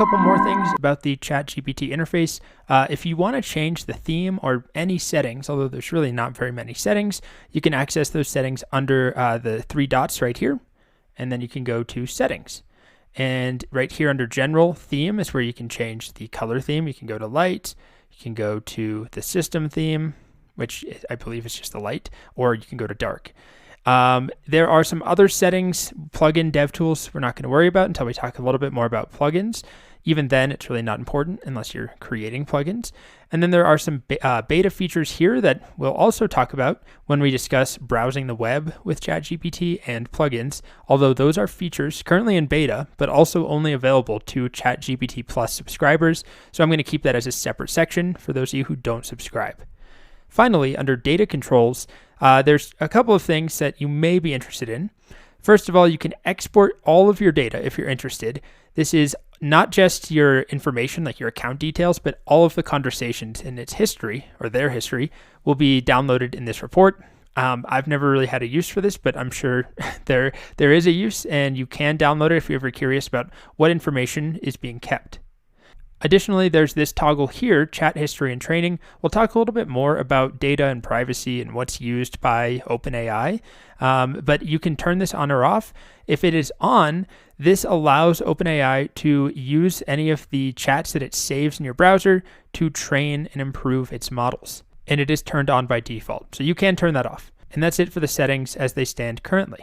couple more things about the ChatGPT interface. If you want to change the theme or any settings, although there's really not very many settings, you can access those settings under the three dots right here, and then you can go to settings. And right here under general theme is where you can change the color theme. You can go to light, you can go to the system theme, which I believe is just the light, or you can go to dark. There are some other settings, plugin dev tools we're not going to worry about until we talk a little bit more about plugins. Even then, it's really not important unless you're creating plugins. And then there are some beta features here that we'll also talk about when we discuss browsing the web with ChatGPT and plugins, although those are features currently in beta, but also only available to ChatGPT Plus subscribers. So I'm going to keep that as a separate section for those of you who don't subscribe. Finally, under data controls, there's a couple of things that you may be interested in. First of all, you can export all of your data if you're interested. This is not just your information, like your account details, but all of the conversations in its history, or their history, will be downloaded in this report. I've never really had a use for this, but I'm sure there is a use, and you can download it if you're ever curious about what information is being kept. Additionally, there's this toggle here, chat history and training. We'll talk a little bit more about data and privacy and what's used by OpenAI, but you can turn this on or off. If it is on, this allows OpenAI to use any of the chats that it saves in your browser to train and improve its models. And it is turned on by default, so you can turn that off. And that's it for the settings as they stand currently.